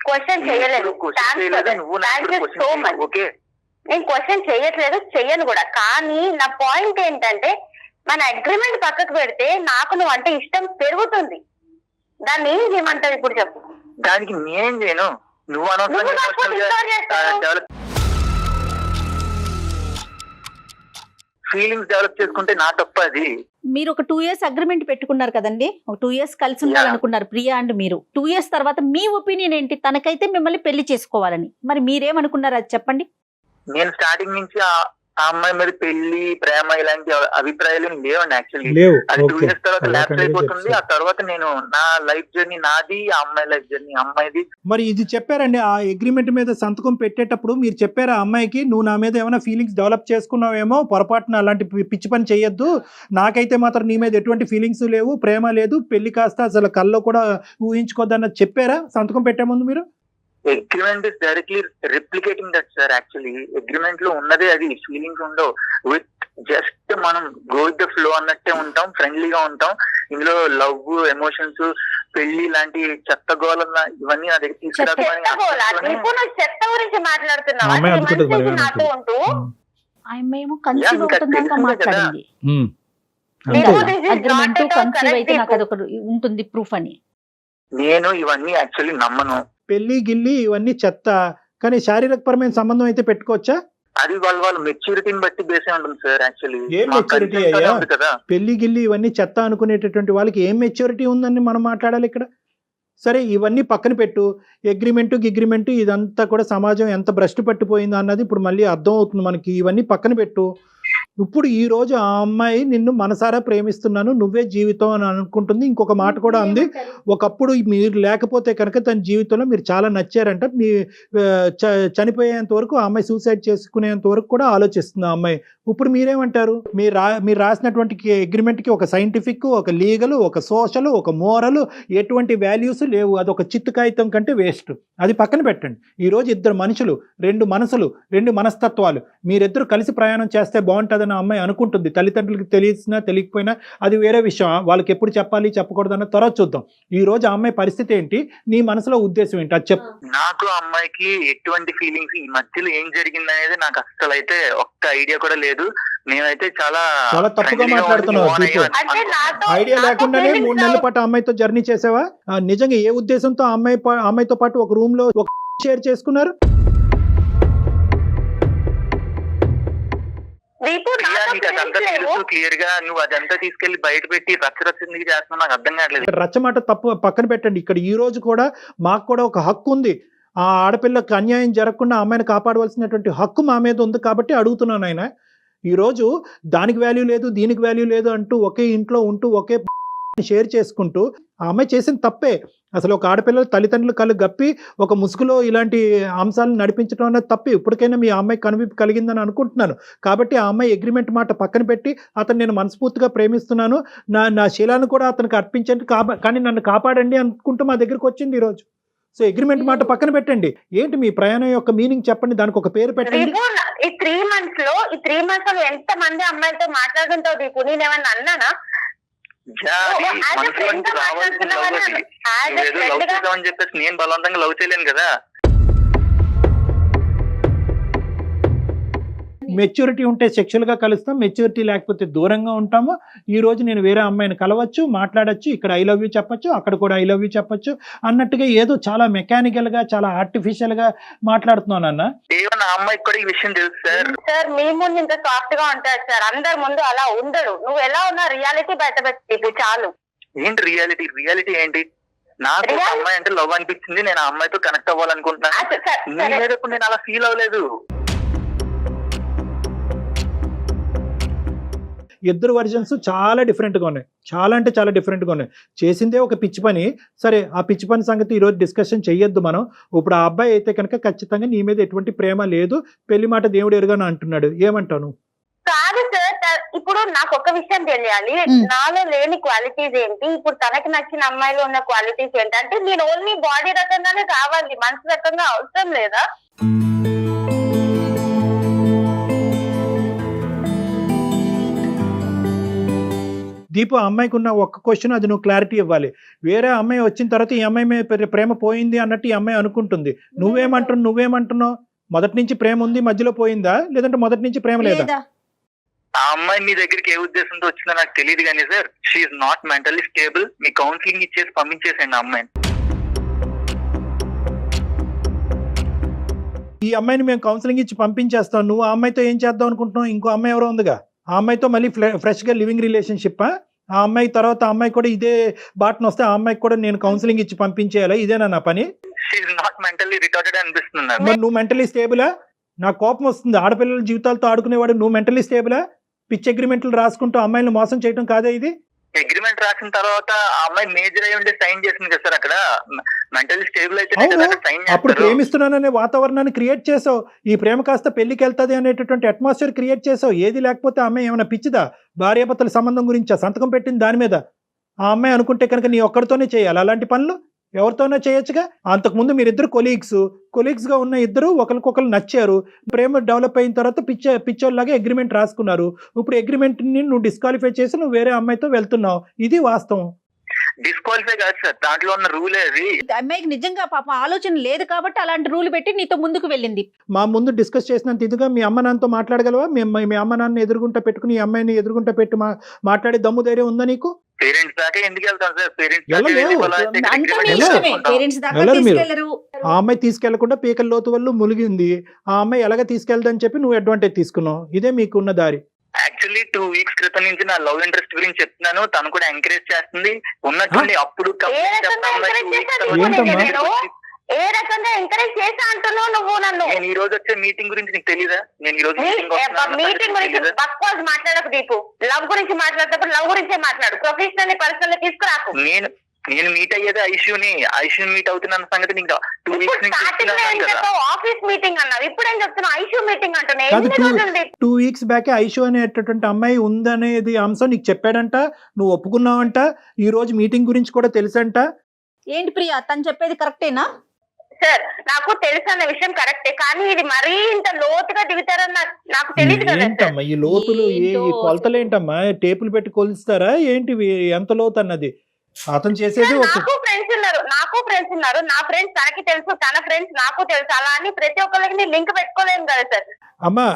క్వశ్చన్ చేయలేదు. నేను క్వశ్చన్ చేయట్లేదు, చెయ్యను కూడా. కానీ నా పాయింట్ ఏంటంటే, మన అగ్రిమెంట్ పక్కకు పెడితే నాకు నువ్వు అంటే ఇష్టం పెరుగుతుంది. దాన్ని ఏం చేయమంటావు ఇప్పుడు చెప్పు? దానికి నేనేం చేయను. నువ్వు ఫీలింగ్స్ డెవలప్ చేసుకుంటే నా తప్ప అది. మీరు ఒక 2 years అగ్రిమెంట్ పెట్టుకున్నారు కదండి, ఒక 2 years కలిసి ఉండాలనుకున్నారు ప్రియా అండ్ మీరు. 2 years తర్వాత మీ ఒపీనియన్ ఏంటి? తనకైతే మిమ్మల్ని పెళ్లి చేసుకోవాలని, మరి మీరేమనుకున్నారు అది చెప్పండి. నేను స్టార్టింగ్ నుంచి ఆ అమ్మాయి మీద పెళ్లి, ప్రేమ ఇలాంటి అభిప్రాయాలు లేవండి. యాక్చువల్లీ అది 2 years తర్వాత ల్యాప్స్ అయిపోతుంది. ఆ తర్వాత నేను నా లైఫ్ జర్నీ నాది, ఆ అమ్మాయి లైఫ్ జర్నీ అమ్మాయిది. మరి ఇది చెప్పారండి, ఆ అగ్రిమెంట్ మీద సంతకం పెట్టేటప్పుడు మీరు చెప్పారు ఆ అమ్మాయికి, నువ్వు నా మీద ఏమైనా ఫీలింగ్స్ డెవలప్ చేసుకున్నావేమో, పొరపాటున అలాంటి పిచ్చి పని చేయొద్దు, నాకైతే మాత్రం నీ మీద ఎటువంటి ఫీలింగ్స్ లేవు, ప్రేమ లేదు, పెళ్లి కాస్త అసలు కల్లో కూడా ఊహించుకోద్దన్నది చెప్పారా సంతకం పెట్టే ముందు మీరు? Agreement is directly replicating that sir. Actually agreement లో ఉన్నదే అది. ఫీలింగ్స్ ఉండవు. విత్ జస్ట్ మనం గో విత్ ద ఫ్లో అన్నట్టే ఉంటాం, ఫ్రెండ్లీగా ఉంటాం. ఇందులో లవ్, ఎమోషన్స్, పెళ్లి లాంటి చెత్త గోళ ఇవన్నీ నా దగ్గర తీసుకురావాలి. చెత్త గురించి మాట్లాడుతున్నావు. ఉంటుంది ప్రూఫ్ అని నేను ఇవన్నీ యాక్చువల్లీ నమ్మను. పెళ్లి గిల్లి ఇవన్నీ చెత్త, కానీ శారీరకపరమైన సంబంధం అయితే పెట్టుకోవచ్చా? అది వాళ్ళ మెచ్యూరిటీని బట్టి బేసే ఉంటుంది సార్. యాక్చువల్లీ ఏం మెచ్యూరిటీ అయ్యా? పెళ్లి గిల్లి ఇవన్నీ చెత్త అనుకునేటటువంటి వాళ్ళకి ఏం మెచ్యూరిటీ ఉందని మనం మాట్లాడాలి ఇక్కడ. సరే ఇవన్నీ పక్కన పెట్టు, అగ్రిమెంటు ఇదంతా కూడా సమాజం ఎంత భ్రష్టు పట్టిపోయిందో అన్నది ఇప్పుడు మళ్ళీ అర్థం అవుతుంది మనకి. ఇవన్నీ పక్కన పెట్టు. ఇప్పుడు ఈ రోజు ఆ అమ్మాయి నిన్ను మనసారా ప్రేమిస్తున్నాను, నువ్వే జీవితం అని అనుకుంటుంది. ఇంకొక మాట కూడా ఉంది, ఒకప్పుడు మీరు లేకపోతే కనుక తన జీవితంలో మీరు చాలా నచ్చారంట, మీ చనిపోయేంత వరకు ఆ అమ్మాయి సూసైడ్ చేసుకునేంత వరకు కూడా ఆలోచిస్తుంది ఆ అమ్మాయి. ఇప్పుడు మీరేమంటారు? మీరు రాసినటువంటి అగ్రిమెంట్కి ఒక సైంటిఫిక్, ఒక లీగల్, ఒక సోషల్, ఒక మోరల్, ఎటువంటి వాల్యూస్ లేవు. అది ఒక చిత్తు కాగితం కంటే వేస్ట్. అది పక్కన పెట్టండి. ఈరోజు ఇద్దరు మనుషులు, రెండు మనసులు, రెండు మనస్తత్వాలు, మీరిద్దరు కలిసి ప్రయాణం చేస్తే బాగుంటుందని ఆ అమ్మాయి అనుకుంటుంది. తల్లిదండ్రులకి తెలిసినా తెలియకపోయినా అది వేరే విషయం, వాళ్ళకి ఎప్పుడు చెప్పాలి చెప్పకూడదు అన్న తర్వాత చూద్దాం. ఈ రోజు ఆ అమ్మాయి పరిస్థితి ఏంటి, నీ మనసులో ఉద్దేశం ఏంటి అది చెప్పు. నాకు అమ్మాయికి ఎటువంటి ఫీలింగ్స్, ఈ మధ్యలో ఏం జరిగింది అనేది నాకు అస్సలు అయితే ఒక్క ఐడియా కూడా లేదు. నేనైతే చాలా తప్పుగా మాట్లాడుతున్నావు. ఐడియా లేకుండానే 3 నెలల పాటు అమ్మాయితో జర్నీ చేసావా? నిజంగా ఏ ఉద్దేశంతో అమ్మాయితో పాటు ఒక రూమ్ లో ఒక షేర్ చేసుకున్నారు? క్లియర్ గా నువ్వు అదంతా తీసుకెళ్లి బయట పెట్టి రచ్చరచ్చింది చేస్తున్నావు, నాకు అర్థం కావట్లేదు. రచ్చమాట తప్పు పక్కన పెట్టండి. ఇక్కడ ఈ రోజు కూడా మాకు కూడా ఒక హక్కు ఉంది. ఆ ఆడపిల్లకి అన్యాయం జరగకుండా అమ్మాయిని కాపాడవలసినటువంటి హక్కు మా మీద ఉంది కాబట్టి అడుగుతున్నాను. ఆయన ఈరోజు దానికి వాల్యూ లేదు, దీనికి వాల్యూ లేదు అంటూ ఒకే ఇంట్లో ఉంటూ ఒకే షేర్ చేసుకుంటూ ఆ అమ్మాయి చేసిన తప్పే. అసలు ఒక ఆడపిల్లలు తల్లిదండ్రులు కళ్ళు గప్పి ఒక ముసుగులో ఇలాంటి అంశాలను నడిపించడం అనేది తప్పే. ఇప్పటికైనా మీ అమ్మాయి కనువిప్పు కలిగిందని అనుకుంటున్నాను. కాబట్టి ఆ అమ్మాయి అగ్రిమెంట్ మాట పక్కన పెట్టి, అతను నేను మనస్ఫూర్తిగా ప్రేమిస్తున్నాను, నా శీలాన్ని కూడా అతనికి అర్పించండి, కానీ నన్ను కాపాడండి అనుకుంటూ మా దగ్గరికి వచ్చింది ఈరోజు. సో అగ్రిమెంట్ మాట పక్కన పెట్టండి. ఏంటి మీ ప్రయాణం యొక్క మీనింగ్ చెప్పండి, దానికి ఒక పేరు పెట్టండి. ఈ 3 months లో ఎంత మంది అమ్మాయిలతో మాట్లాడుతుంటావు దీపు? నేనేమన్నా అన్నానా? చెప్పేసి నేను బలవంతంగా లవ్ చేయలేను కదా. మెచ్యూరిటీ ఉంటే సెక్షువల్గా కలుస్తాం, మెచ్యూరిటీ లేకపోతే దూరంగా ఉంటాము. ఈ రోజు నేను వేరే అమ్మాయిని కలవచ్చు, మాట్లాడచ్చు, ఇక్కడ ఐ లవ్ యూ చెప్పచ్చు, అక్కడ కూడా ఐ లవ్ యూ చెప్పచ్చు అన్నట్టుగా ఏదో చాలా మెకానికల్ గా, చాలా ఆర్టిఫిషియల్ గా మాట్లాడుతున్నాను అన్న. అమ్మాయికి కూడా ఈ విషయం తెలుసు సార్. సార్ మీ ముందు ఇంత సాఫ్ట్ గా ఉంటాడు సార్, అందరి ముందు అలా ఉండడు. నువ్వు ఎలా ఉన్నా రియాలిటీ బయట పెట్టి చాలు. ఏంటి రియాలిటీ? రియాలిటీ ఏంటి? నాకు అమ్మాయి అంటే లవ్ అనిపించింది, నేను ఆ అమ్మాయితో కనెక్ట్ అవ్వాలనుకుంటున్నాను. నేను అలా ఫీల్ అవ్వలేదు. ఇద్దరు వర్జన్స్ చాలా డిఫరెంట్గా ఉన్నాయి, చాలా అంటే చాలా డిఫరెంట్గా ఉన్నాయి. చేసిందే ఒక పిచ్చి పని. సరే, ఆ పిచ్చి పని సంగతి ఈరోజు డిస్కషన్ చెయ్యొద్దు మనం. ఇప్పుడు ఆ అబ్బాయి అయితే కనుక ఖచ్చితంగా నీ మీద ఎటువంటి ప్రేమ లేదు, పెళ్లి మాట దేవుడు ఎరుగని అంటున్నాడు. ఏమంటాను? కాదు సార్, ఇప్పుడు నాకు ఒక విషయం తెలియాలి, నాలో లేని క్వాలిటీస్ ఏంటి, ఇప్పుడు తనకి నచ్చిన అమ్మాయిలో ఉన్న క్వాలిటీస్ ఏంటి? అంటే నేను ఓన్లీ బాడీ రకంగానే కావాలి, మనసు రకంగా అవసరం లేదా? దీపు, అమ్మాయికి ఉన్న ఒక్క క్వశ్చన్, అది నువ్వు క్లారిటీ ఇవ్వాలి. వేరే అమ్మాయి వచ్చిన తర్వాత ఈ అమ్మాయి మీద ప్రేమ పోయింది అన్నట్టు ఈ అమ్మాయి అనుకుంటుంది. నువ్వేమంటున్నావు? మొదటి నుంచి ప్రేమ ఉంది, మధ్యలో పోయిందా, లేదంటే మొదటి నుంచి ప్రేమ లేదా? ఆ అమ్మాయి మీ దగ్గరికి ఏ ఉద్దేశంతో వచ్చిందో నాకు తెలియదు కానీ sir, she's not mentally stable. మీ కౌన్సిలింగ్ ఇచ్చేసి పంపించేసేయండి ఆ అమ్మాయిని. ఈ అమ్మాయిని మేము కౌన్సిలింగ్ ఇచ్చి పంపించేస్తాం. నువ్వు ఆ అమ్మాయితో ఏం చేద్దాం అనుకుంటున్నావు? ఇంకో అమ్మాయి ఎవరో ఉందిగా, ఆ అమ్మాయితో మళ్ళీ ఫ్రెష్గా లివింగ్ రిలేషన్షిప్. ఆ అమ్మాయి తర్వాత ఆ అమ్మాయి కూడా ఇదే బాటన వస్తే ఆ అమ్మాయికి కూడా నేను కౌన్సిలింగ్ ఇచ్చి పంపించేయాలా? ఇదేనా నా పని? నువ్వు మెంటలీ స్టేబులా? నాకు కోపం వస్తుంది. ఆడపిల్లల జీవితాలతో ఆడుకునేవాడు నువ్వు మెంటలీ స్టేబులా? పిచ్ అగ్రిమెంట్లు రాసుకుంటూ అమ్మాయిని మోసం చేయడం కాదా ఇది? అగ్రిమెంట్ రాసిన తర్వాత ఆ అమ్మాయి మేజర్ అయి ఉంటే సైన్ చేసింది కదా సార్. అక్కడ మెంటల్ స్టేబుల్ అయితే అప్పుడు ప్రేమిస్తున్నాననే వాతావరణాన్ని క్రియేట్ చేసావు. ఈ ప్రేమ కాస్త పెళ్లికి వెళ్తుంది అనేటటువంటి అట్మాస్ఫియర్ క్రియేట్ చేసావు. ఏది లేకపోతే ఆ అమ్మాయి ఏమైనా పిచ్చిదా? భార్యాభర్తల సంబంధం గురించి సంతకం పెట్టింది దాని మీద. ఆ అమ్మాయి అనుకుంటే కనుక నీ ఒక్కడితోనే చేయాలి అలాంటి పనులు? ఎవరితోనో చేయొచ్చుగా. అంతకుముందు మీరిద్దరు కొలీగ్స్ గా ఉన్న ఇద్దరు ఒకరికొకరు నచ్చారు, ప్రేమ డెవలప్ అయిన తర్వాత పిచ్చోళ్ళలాగా అగ్రిమెంట్ రాసుకున్నారు. ఇప్పుడు అగ్రిమెంట్ ని నువ్వు డిస్క్వాలిఫై చేసి నువ్వు వేరే అమ్మాయితో వెళ్తున్నావు. ఇది వాస్తవం. డిస్క్వాలిఫై కాదు సార్, దాంట్లో ఉన్న రూల్ అది. అమ్మాయికి నిజంగా పాపం ఆలోచన లేదు కాబట్టి అలాంటి రూల్ పెట్టి నీతో ముందుకు వెళ్ళింది. మా ముందు డిస్కస్ చేసినంత ఇదిగా మీ అమ్మ నాన్నతో మాట్లాడగలవా? మీ అమ్మ నాన్న ఎదురుగుంటా పెట్టుకుని ఈ అమ్మాయిని ఎదురుగుంటా పెట్టి మాట్లాడే దమ్ము ధైర్యం ఉందా నీకు? పేరెంట్స్ దాకా ఎందుకు వెళ్తాం సార్? ఆ అమ్మాయి తీసుకెళ్లకుండా పీకల లోతు వల్ల ములిగింది. ఆ అమ్మాయి ఎలాగ తీసుకెళ్దని చెప్పి నువ్వు అడ్వాంటేజ్ తీసుకున్నావు. ఇదే మీకున్న దారి. యాక్చువల్లీ 2 weeks క్రితం నుంచి నా లవ్ ఇంట్రెస్ట్ గురించి చెప్తున్నాను. తను కూడా ఎంకరేజ్ చేస్తుంది ఉన్నట్టుండి. అప్పుడు ఏ రకంగా ఎంకరేజ్ చేసా అంటున్నావు నువ్వు నన్ను? నేను ఈ రోజు వచ్చే మీటింగ్ గురించి నీకు తెలీదా? నేను ఈ రోజు మీటింగ్ గురించి బక్వాస్ మాట్లాడకు దీపు. లవ్ గురించి మాట్లాడేటప్పుడు లవ్ గురించే మాట్లాడు, ప్రొఫెషనల్ పర్సనల్ తీసుకురాకు. నేను మీట్ అయ్యేది ఐషు మీట్ అవుతున్న సంగతి నీకు 2 weeks నుంచి ఆఫీస్ మీటింగ్ అన్నావు, ఇప్పుడు ఏం చెప్తున్నావు ఐషు మీటింగ్ అంటున్నా? 2 weeks బ్యాకే ఐషు అనేటటువంటి అమ్మాయి ఉందనేది అంశం నీకు చెప్పాడంట, నువ్వు ఒప్పుకున్నావంట, ఈ రోజు మీటింగ్ గురించి కూడా తెలుసంట. ఏంటి ప్రియా తను చెప్పేది కరెక్టేనా? సార్ నాకు తెలుసు అన్న విషయం కరెక్టే, కానీ ఇది మరీ ఇంత లోతుగా దిగుతారని నాకు తెలియదు కదా. ఏంటమ్మా ఈ లోతులు, ఈ కొలతలు ఏంటమ్మా? టేపులు పెట్టి కొలుస్తారా ఏంటి? ఎంత లోతు అన్నది అతను చేసేది. నాకు ఫ్రెండ్స్ ఉన్నారు, నా ఫ్రెండ్స్ తనకి తెలుసు, తన ఫ్రెండ్స్ నాకు తెలుసు, అలా అని ప్రతి ఒక్కరికి లింక్ పెట్టుకోలేము కదా సార్. అమ్మా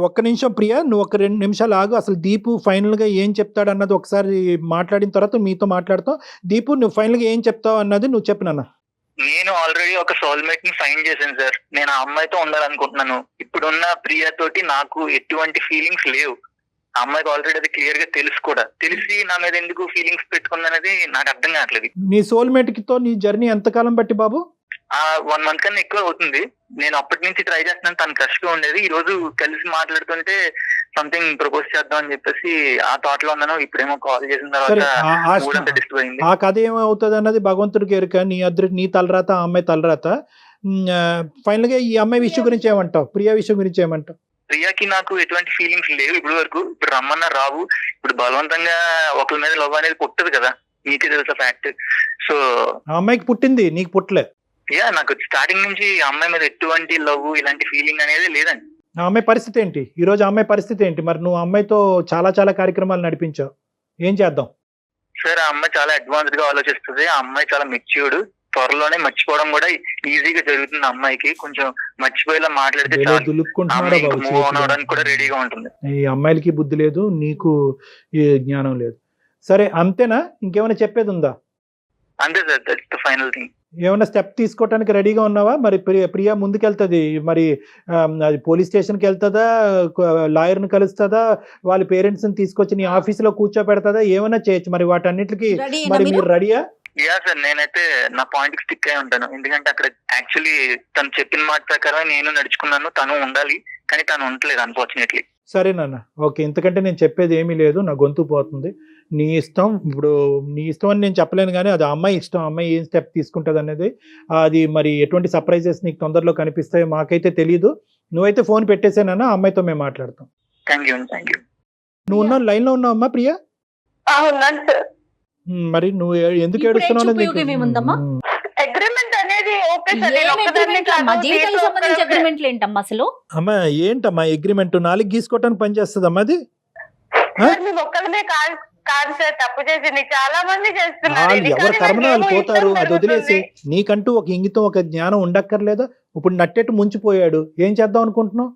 ఒక్క నిమిషం ప్రియా, నువ్వు ఒక 2 నిమిషాలు ఆగు. అసలు దీపు ఫైనల్ గా ఏం చెప్తాడు అన్నది ఒకసారి మాట్లాడిన తర్వాత మీతో మాట్లాడతాం. దీపు నువ్వు ఫైనల్ గా ఏం చెప్తావు అన్నది నువ్వు చెప్పు నాన్న. నేను ఆల్రెడీ ఒక సోల్మేట్ ని ఫైండ్ చేశాను సార్. నేను ఆ అమ్మాయితో ఉండాలనుకుంటున్నాను. ఇప్పుడున్న ప్రియా తోటి నాకు ఎటువంటి ఫీలింగ్స్ లేవు. ఆ అమ్మాయికి ఆల్రెడీ అది క్లియర్ గా తెలుసు కూడా. తెలిసి నా మీద ఎందుకు ఫీలింగ్స్ పెట్టుకుందనేది నాకు అర్థం కావట్లేదు. నీ సోల్మేట్ తో నీ జర్నీ ఎంతకాలం బట్టి బాబు? 1 month కన్నా ఎక్కువ అవుతుంది. నేను అప్పటి నుంచి ట్రై చేస్తున్నాను. తను క్రష్ గా ఉండేది. ఈ రోజు కలిసి మాట్లాడుతుంటే సంథింగ్ ప్రపోజ్ చేద్దాం అని చెప్పేసి ఆ థాట్ లో ఉన్నాను. ఇప్పుడేమో కాల్ చేసిన తర్వాత డిస్టర్బ్ అయింది. ఆ కథ ఏమవుతుంది అన్నది భగవంతుడికి ఎరుక. నీ తలరాత, ఆ అమ్మాయి తలరాత. ఫైనల్ గా ఈ అమ్మాయి విషయం గురించి ఏమంటావు? ప్రియా విషయం గురించి ఏమంటావు? ప్రియాకి నాకు ఎటువంటి ఫీలింగ్స్ లేవు ఇప్పుడు వరకు. ఇప్పుడు రమ్మన్నా రావు. ఇప్పుడు బలవంతంగా ఒకరి మీద లవ్ అనేది పుట్టదు కదా, నీకే తెలుసా ఫ్యాక్ట్. సో ఆ అమ్మాయికి పుట్టింది, నీకు పుట్టలే. నాకు స్టార్టింగ్ నుంచి ఆ అమ్మాయి మీద ఎటువంటి లవ్ ఇలాంటి ఫీలింగ్ అనేది లేదండి. ఆ అమ్మాయి పరిస్థితి ఏంటి ఈ రోజు? ఆ అమ్మాయి పరిస్థితి ఏంటి మరి? నువ్వు అమ్మాయితో చాలా కార్యక్రమాలు నడిపించావు, ఏం చేద్దాం? సార్ ఆ అమ్మాయి చాలా అడ్వాన్స్డ్ గా ఆలోచిస్తుంది. ఆ అమ్మాయి చాలా మెచ్యూర్డ్. త్వరలోనే మర్చిపోవడం కూడా ఈజీగా జరుగుతుంది. అమ్మాయికి కొంచెం మర్చిపోయేలా మాట్లాడితే మూవ్ ఆన్ అవడానికి కూడా రెడీగా ఉంటుంది. ఈ అమ్మాయిలకి బుద్ధి లేదు, నీకు ఈ జ్ఞానం లేదు. సరే అంతేనా? ఇంకేమైనా చెప్పేది ఉందా? అంతే sir, that's the final thing. ఏమైనా స్టెప్ తీసుకోవడానికి రెడీగా ఉన్నావా? మరి ప్రియా ముందుకెళ్తుంది మరి, అది పోలీస్ స్టేషన్కి వెళ్తుందా, లాయర్ని కలుస్తుందా, వాళ్ళ పేరెంట్స్ ని తీసుకొచ్చి నీ ఆఫీసులో కూర్చోబెడతా, ఏమైనా చేయొచ్చు. మరి వాటన్నిటికీ మరి మీరు రెడీయా? యా సార్, నేనైతే నా పాయింట్ కి స్టిక్ అయి ఉంటాను. ఎందుకంటే అక్కడ యాక్చువల్లీ తను చెప్పిన మాట ప్రకారం నేను నడుచుకున్నాను. తను ఉండాలి, కానీ తను ఉండలేదు అన్ఫార్చునేట్లీ. సరేనన్న, ఓకే. ఇంతకంటే నేను చెప్పేది ఏమీ లేదు, నా గొంతు పోతుంది. నీ ఇష్టం. ఇప్పుడు నీ ఇష్టం అని నేను చెప్పలేను, కానీ అది అమ్మాయి ఇష్టం. అమ్మాయి ఏం స్టెప్ తీసుకుంటుంది అనేది, అది మరి ఎటువంటి సర్ప్రైజెస్ నీకు తొందరలో కనిపిస్తాయో మాకైతే తెలియదు. నువ్వైతే ఫోన్ పెట్టేసానన్నా, అమ్మాయితో మేము మాట్లాడతాం. Thank you. నువ్వు ఉన్న లైన్ లో ఉన్నావు అమ్మా ప్రియా? మరి నువ్వు ఎందుకు ఏడుస్తున్నావు? అగ్రిమెంట్ అనేది అసలు అమ్మా ఏంటమ్మా అగ్రిమెంట్? 4 గీసుకోవటానికి పని చేస్తుందమ్మా అది? ఒక్కరినే కాదు సార్ తప్పు చేసింది, చాలా మంది చేస్తున్నారు. ఎవరు కర్మన వాళ్ళు పోతారు, అది వదిలేసి నీకంటూ ఒక ఇంగితం, ఒక జ్ఞానం ఉండక్కర్లేదా? ఇప్పుడు నట్టెట్టు ముంచిపోయాడు, ఏం చేద్దాం అనుకుంటున్నావు?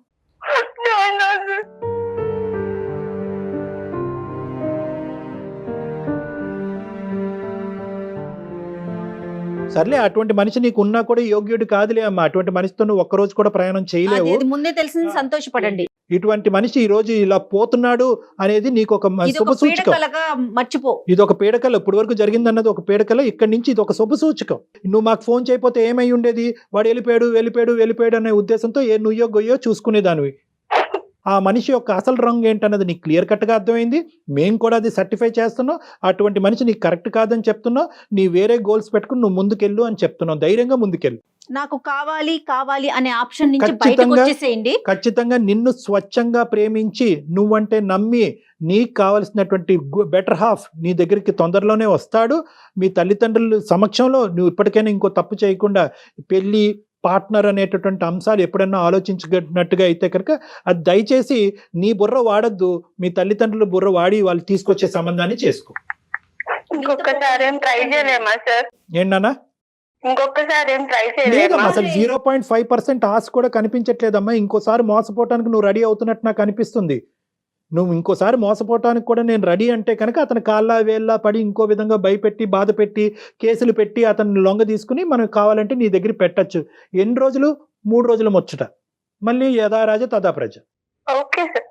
సర్లే, అటువంటి మనిషి నీకు ఉన్నా కూడా యోగ్యుడు కాదులే అమ్మా. అటువంటి మనిషితో నువ్వు ఒక్కరోజు కూడా ప్రయాణం చేయలేవు. ముందే తెలిసింది, సంతోషపడండి. ఇటువంటి మనిషి ఈ రోజు ఇలా పోతున్నాడు అనేది నీకు ఒక శుభ సూచకం. మర్చిపో, ఇది ఒక పీడకల. ఇప్పుడు వరకు జరిగింది అన్నది ఒక పీడకల. ఇక్కడి నుంచి ఇది ఒక శుభ సూచకం. నువ్వు మాకు ఫోన్ చేయకపోతే ఏమై ఉండేది? వాడు వెళ్ళిపోయాడు అనే ఉద్దేశంతో నుయ్యో గొయ్యో చూసుకునేదానివి. ఆ మనిషి యొక్క అసలు రంగు ఏంటన్నది నీకు క్లియర్ కట్ గా అర్థమైంది. మేము కూడా అది సర్టిఫై చేస్తున్నాం. అటువంటి మనిషి నీకు కరెక్ట్ కాదని చెప్తున్నావు. నీ వేరే గోల్స్ పెట్టుకుని నువ్వు ముందుకెళ్ళు అని చెప్తున్నావు. ధైర్యంగా ముందుకెళ్ళు. నాకు కావాలి అనే ఆప్షన్ నుంచి బయటకు వచ్చేసేయండి. ఖచ్చితంగా నిన్ను స్వచ్ఛంగా ప్రేమించి, నువ్వంటే నమ్మి, నీకు కావలసినటువంటి బెటర్ హాఫ్ నీ దగ్గరికి తొందరలోనే వస్తాడు. మీ తల్లిదండ్రుల సమక్షంలో నువ్వు ఇప్పటికైనా ఇంకో తప్పు చేయకుండా, పెళ్లి, పార్ట్నర్ అనేటటువంటి అంశాలు ఎప్పుడన్నా ఆలోచించినట్టుగా అయితే కనుక అది దయచేసి నీ బుర్ర వాడద్దు. మీ తల్లిదండ్రుల బుర్ర వాడి వాళ్ళు తీసుకొచ్చే సంబంధాన్ని చేసుకో. ఇంకొకసారి ఏం ట్రై చేయలేమా సార్? ఏంటన్నా? ఇంకొకసారి ఏం ట్రై చేయలేమా? లేదమ్మా, అసలు 0.5% ఆశ కూడా కనిపించట్లేదమ్మా. ఇంకోసారి మోసపోవటానికి నువ్వు రెడీ అవుతున్నట్టు నాకు అనిపిస్తుంది. నువ్వు ఇంకోసారి మోసపోవటానికి కూడా నేను రెడీ అంటే కనుక అతను కాళ్ళ వేళ్ళ పడి ఇంకో విధంగా భయపెట్టి, బాధ పెట్టి, కేసులు పెట్టి అతను లొంగ తీసుకుని మనం కావాలంటే నీ దగ్గర పెట్టచ్చు. ఎన్ని రోజులు? 3 రోజులు ముచ్చట. మళ్ళీ యథా రాజ తదా ప్రజ. Okay sir.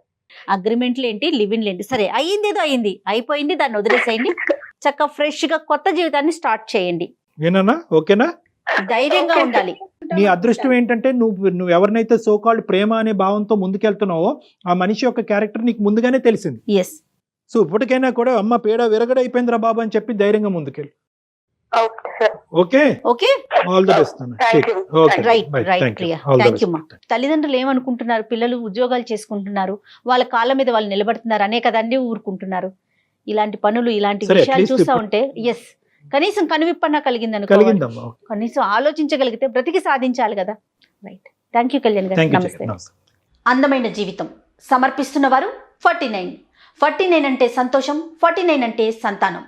అగ్రిమెంట్లు ఏంటి, లివిన్లు ఏంటి? సరే, అయ్యిందేదో అయింది, అయిపోయింది. దాన్ని వదిలేసేయండి. చక్కగా ఫ్రెష్ గా కొత్త జీవితాన్ని స్టార్ట్ చేయండి. ఏనన్నా? ఓకేనా? ధైర్యంగా ఉండాలి. నీ అదృష్టం ఏంటంటే నువ్వు ఎవరినైతే సోకాల్డ్ ప్రేమ అనే భావంతో ముందుకెళ్తున్నావో ఆ మనిషి యొక్క క్యారెక్టర్ నీకు ముందుగానే తెలిసింది. ఎస్. సో ఇప్పటికైనా కూడా అమ్మ పేడ విరగడైపోయిందిరా బాబు అని చెప్పి ధైర్యంగా ముందుకెళ్ళి. Okay sir. Okay, okay, all the best. Right right Priya, thank you మా. తల్లిదండ్రులు ఏమనుకుంటున్నారు, పిల్లలు ఉద్యోగాలు చేసుకుంటున్నారు, వాళ్ళ కాళ్ళ మీద వాళ్ళు నిలబడుతున్నారు అనే కదండి ఊరుకుంటున్నారు. ఇలాంటి పనులు ఇలాంటి సరే, విషయాలు at least చూస్తా ఉంటే ఎస్ కనీసం కనువిప్పన్నా కలిగింది అనుకో, కలిగిందమ్మా. కనీసం ఆలోచించగలిగితే బ్రతికి సాధించాలి కదా. రైట్, థ్యాంక్ యూ కళ్యాణ్ గారు, నమస్తే. అందమైన జీవితం సమర్పిస్తున్న వారు 49. 49 అంటే సంతోషం, 49 అంటే సంతానం.